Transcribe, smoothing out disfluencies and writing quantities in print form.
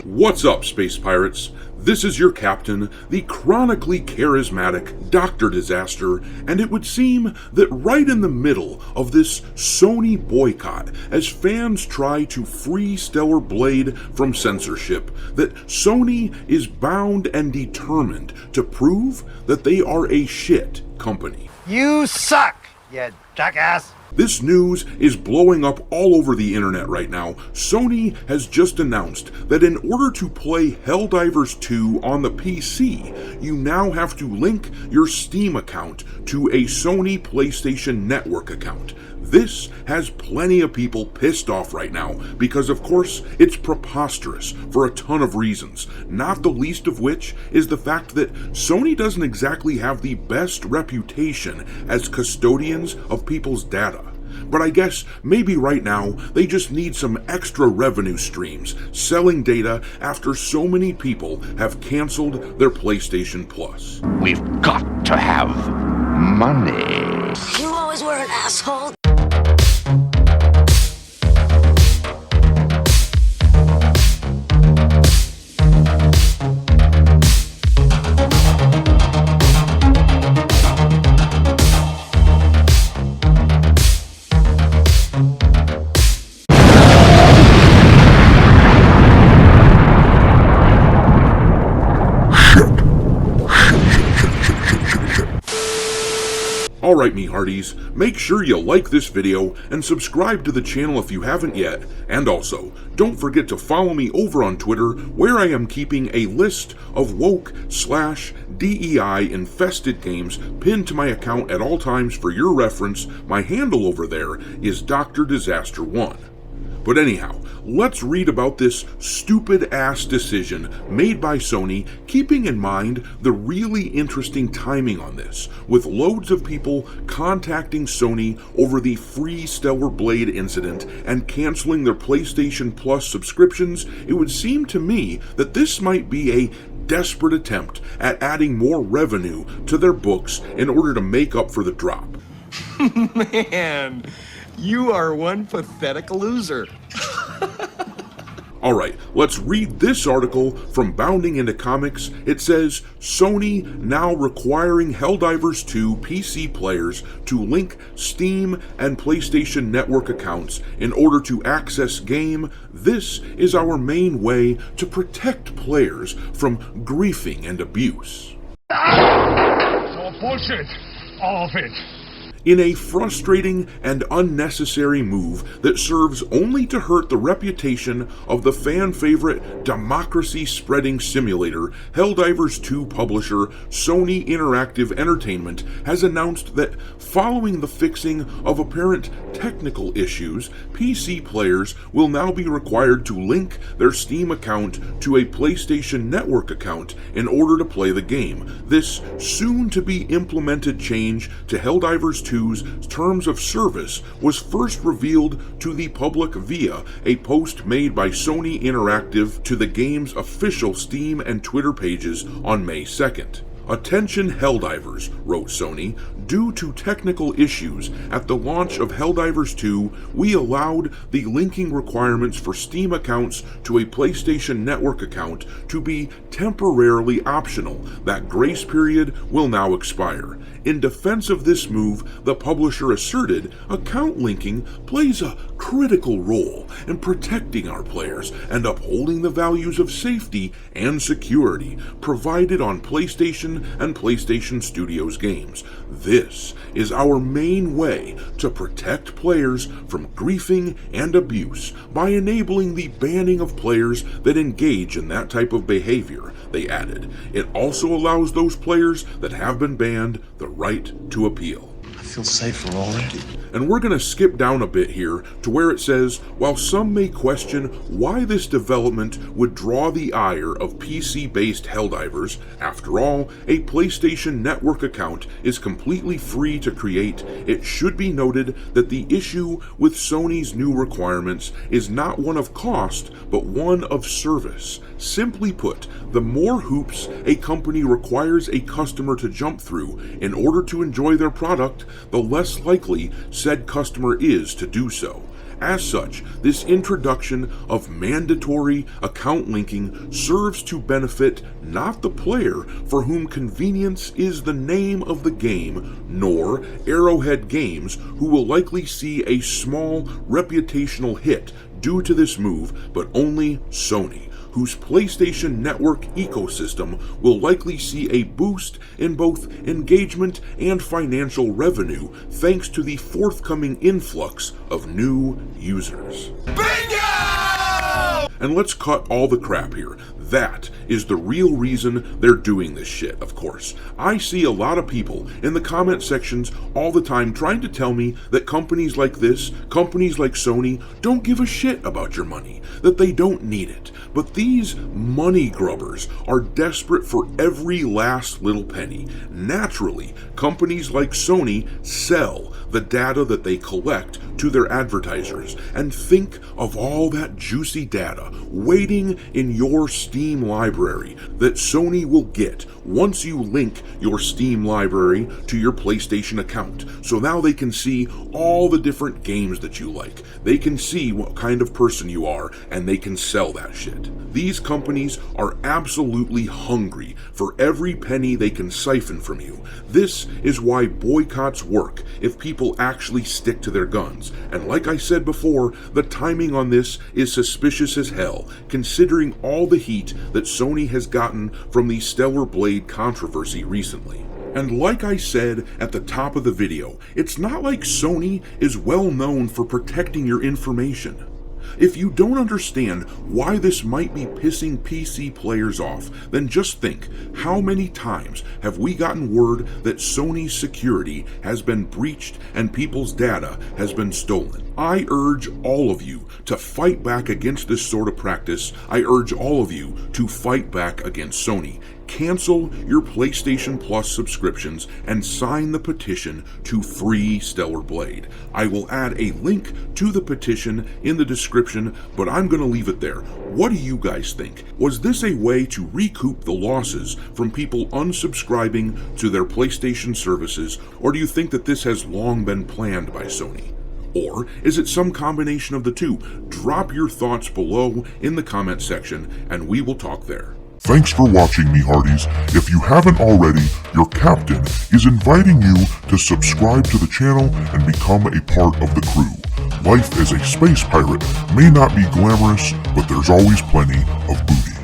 What's up, Space Pirates? This is your captain, the chronically charismatic Dr. Disaster, and it would seem that right in the middle of this Sony boycott, as fans try to free Stellar Blade from censorship, that Sony is bound and determined to prove that they are a shit company. You suck, you jackass! This news is blowing up all over the internet right now. Sony has just announced that in order to play Helldivers 2 on the PC, you now have to link your Steam account to a Sony PlayStation Network account. This has plenty of people pissed off right now because, of course, it's preposterous for a ton of reasons, not the least of which is the fact that Sony doesn't exactly have the best reputation as custodians of people's data. But I guess maybe right now they just need some extra revenue streams selling data after so many people have canceled their PlayStation Plus. We've got to have money. You always were an asshole. Alright, me hearties, make sure you like this video and subscribe to the channel if you haven't yet, and also, don't forget to follow me over on Twitter where I am keeping a list of woke/DEI infested games pinned to my account at all times for your reference. My handle over there is Dr. Disaster 1. But anyhow, let's read about this stupid-ass decision made by Sony, keeping in mind the really interesting timing on this, with loads of people contacting Sony over the free Stellar Blade incident and canceling their PlayStation Plus subscriptions. It would seem to me that this might be a desperate attempt at adding more revenue to their books in order to make up for the drop. Man, you are one pathetic loser. Alright, let's read this article from Bounding Into Comics. It says, Sony now requiring Helldivers 2 PC players to link Steam and PlayStation Network accounts in order to access game. This is our main way to protect players from griefing and abuse. It's all bullshit. All of it. In a frustrating and unnecessary move that serves only to hurt the reputation of the fan-favorite democracy-spreading simulator, Helldivers 2 publisher Sony Interactive Entertainment has announced that following the fixing of apparent technical issues, PC players will now be required to link their Steam account to a PlayStation Network account in order to play the game. This soon-to-be implemented change to Helldivers 2's terms of service was first revealed to the public via a post made by Sony Interactive to the game's official Steam and Twitter pages on May 2nd. Attention Helldivers, wrote Sony, due to technical issues at the launch of Helldivers 2, we allowed the linking requirements for Steam accounts to a PlayStation Network account to be temporarily optional. That grace period will now expire. In defense of this move, the publisher asserted account linking plays a critical role in protecting our players and upholding the values of safety and security provided on PlayStation and PlayStation Studios games. This is our main way to protect players from griefing and abuse by enabling the banning of players that engage in that type of behavior, they added. It also allows those players that have been banned the right to appeal. I feel safer already. And we're going to skip down a bit here to where it says, while some may question why this development would draw the ire of PC-based Helldivers, after all, a PlayStation Network account is completely free to create, it should be noted that the issue with Sony's new requirements is not one of cost, but one of service. Simply put, the more hoops a company requires a customer to jump through in order to enjoy their product, the less likely said customer is to do so. As such, this introduction of mandatory account linking serves to benefit not the player, for whom convenience is the name of the game, nor Arrowhead Games, who will likely see a small reputational hit due to this move, but only Sony, whose PlayStation Network ecosystem will likely see a boost in both engagement and financial revenue thanks to the forthcoming influx of new users. Bingo! And let's cut all the crap here. That is the real reason they're doing this shit, of course. I see a lot of people in the comment sections all the time trying to tell me that companies like this, companies like Sony, don't give a shit about your money, that they don't need it. But these money grubbers are desperate for every last little penny. Naturally, companies like Sony sell the data that they collect to their advertisers, and think of all that juicy data waiting in your Steam library that Sony will get once you link your Steam library to your PlayStation account. So now they can see all the different games that you like. They can see what kind of person you are, and they can sell that shit. These companies are absolutely hungry for every penny they can siphon from you. This is why boycotts work if people actually stick to their guns. And like I said before, the timing on this is suspicious as hell, considering all the heat that Sony has gotten from the Stellar Blade controversy recently. And like I said at the top of the video, it's not like Sony is well known for protecting your information. If you don't understand why this might be pissing PC players off, then just think, how many times have we gotten word that Sony's security has been breached and people's data has been stolen? I urge all of you to fight back against this sort of practice. I urge all of you to fight back against Sony. Cancel your PlayStation Plus subscriptions and sign the petition to free Stellar Blade. I will add a link to the petition in the description, but I'm going to leave it there. What do you guys think? Was this a way to recoup the losses from people unsubscribing to their PlayStation services, or do you think that this has long been planned by Sony? Or is it some combination of the two? Drop your thoughts below in the comment section, and we will talk there. Thanks for watching, me hearties. If you haven't already, your captain is inviting you to subscribe to the channel and become a part of the crew. Life as a space pirate may not be glamorous, but there's always plenty of booty.